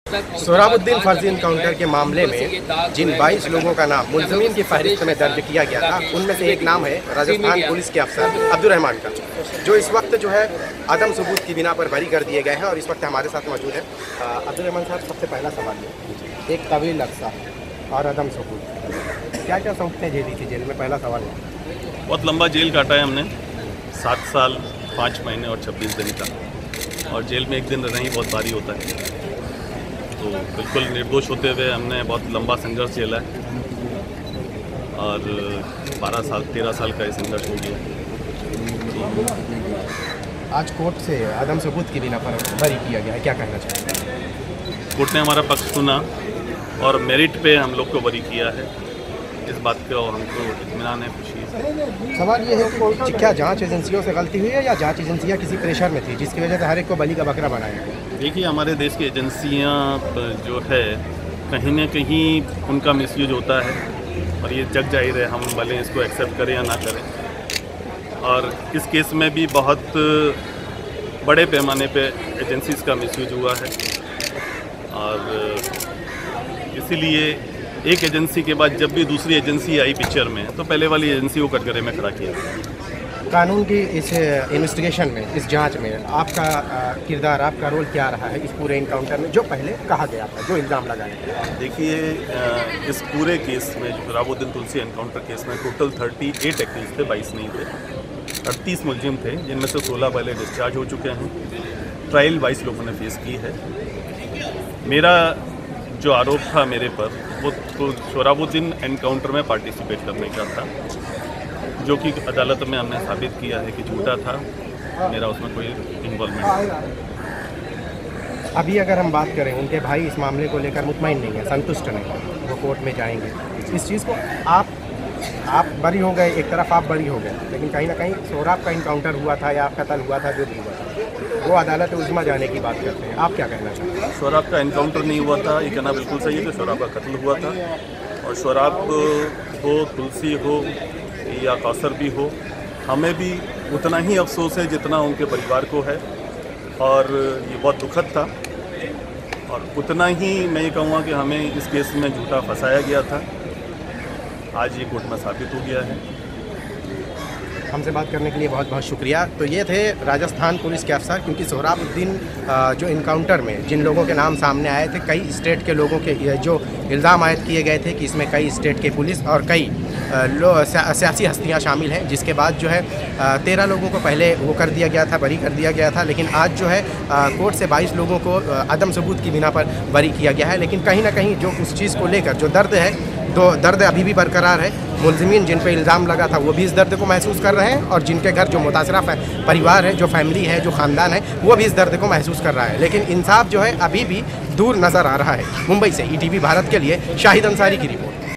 सोहराबुद्दीन फर्जी इनकाउंटर के मामले में जिन 22 लोगों का नाम मुल्ज़िमीन की फहरिस्त में दर्ज किया गया था, उनमें से एक नाम है राजस्थान पुलिस के अफसर अब्दुर्रहमान का, जो इस वक्त जो है अदम सबूत की बिना पर बरी कर दिए गए हैं और इस वक्त हमारे साथ मौजूद है। अब्दुर्रहमान साहब, सबसे पहला सवाल है, एक तवील अरसा और अदम सबूत, क्या क्या सौंपते झेली थी जेल में? पहला सवाल है। बहुत लंबा जेल काटा है हमने, 7 साल 5 महीने और 26 दिन का, और जेल में एक दिन रहना ही बहुत भारी होता है। तो बिल्कुल निर्दोष होते हुए हमने बहुत लंबा संघर्ष झेला है और 12 साल 13 साल का ये संघर्ष हो गया। आज कोर्ट से अदम सबूत की बिना पर बरी किया गया है, क्या कहना चाहते हैं? कोर्ट ने हमारा पक्ष सुना और मेरिट पे हम लोग को बरी किया है। इस बात का हमको इत्मीनान है, खुशी है। सवाल ये है कि क्या जांच एजेंसियों से गलती हुई है या जांच एजेंसियां किसी प्रेशर में थी जिसकी वजह से हर एक को बलि का बकरा बनाया गया? देखिए, हमारे देश की एजेंसियां जो है कहीं न कहीं उनका मिसयूज होता है और ये जग जाहिर है, हम भले इसको एक्सेप्ट करें या ना करें। और इस केस में भी बहुत बड़े पैमाने पे एजेंसीज़ का मिसयूज हुआ है और इसीलिए एक एजेंसी के बाद जब भी दूसरी एजेंसी आई पिक्चर में, तो पहले वाली एजेंसी को कटघरे में खड़ा किया। कानून की इस इन्वेस्टिगेशन में, इस जांच में आपका किरदार, आपका रोल क्या रहा है इस पूरे इनकाउंटर में, जो पहले कहा गया था, जो इल्ज़ाम लगाया गया? देखिए, इस पूरे केस में, सोहराबुद्दीन तुलसी एनकाउंटर केस में टोटल 38 एक्यूज थे, 22 नहीं थे। 38 मुलजिम थे, जिनमें से 16 पहले डिस्चार्ज हो चुके हैं। ट्रायल 22 लोगों ने फेस की है। मेरा जो आरोप था मेरे पर, वो तो सोहराबुद्दीन एनकाउंटर में पार्टिसिपेट करने का था, जो कि अदालत में हमने साबित किया है कि झूठा था, मेरा उसमें कोई इन्वॉल्वमेंट नहीं। अभी अगर हम बात करें, उनके भाई इस मामले को लेकर मुतमईन नहीं है, संतुष्ट नहीं है, वो कोर्ट में जाएंगे। इस चीज़ को आप बरी हो गए, एक तरफ आप बरी हो गए, लेकिन कहीं ना कहीं सोहराब का इनकाउंटर हुआ था या कत्ल हुआ था, जो भी हुआ था, वो अदालत उज़्मा जाने की बात करते हैं। आप क्या कहना चाहते हैं? सोहराब का एनकाउंटर नहीं हुआ था, ये कहना बिल्कुल सही है कि सोहराब का कत्ल हुआ था। और सोहराब हो, तुलसी हो या कौसर भी हो, हमें भी उतना ही अफसोस है जितना उनके परिवार को है, और ये बहुत दुखद था। और उतना ही मैं ये कहूँगा कि हमें इस केस में झूठा फंसाया गया था, आज ये कोर्ट में साबित हो गया है। हमसे बात करने के लिए बहुत बहुत शुक्रिया। तो ये थे राजस्थान पुलिस के अफसर, क्योंकि सोहराबुद्दीन जो इनकाउंटर में जिन लोगों के नाम सामने आए थे, कई स्टेट के लोगों के जो इल्ज़ाम आयद किए गए थे कि इसमें कई स्टेट के पुलिस और कई सियासी हस्तियां शामिल हैं, जिसके बाद जो है 13 लोगों को पहले वो कर दिया गया था, बरी कर दिया गया था, लेकिन आज जो है कोर्ट से 22 लोगों को अदम सबूत की बिना पर बरी किया गया है। लेकिन कहीं ना कहीं जो उस चीज़ को लेकर जो दर्द है, तो दर्द अभी भी बरकरार है। मुल्ज़िमीन जिन पे इल्ज़ाम लगा था, वो भी इस दर्द को महसूस कर रहे हैं, और जिनके घर जो मुतासरा परिवार है, जो फैमिली है, जो ख़ानदान है, वो भी इस दर्द को महसूस कर रहा है। लेकिन इंसाफ जो है अभी भी दूर नज़र आ रहा है। मुंबई से ETV भारत के लिए शाहिद अंसारी की रिपोर्ट।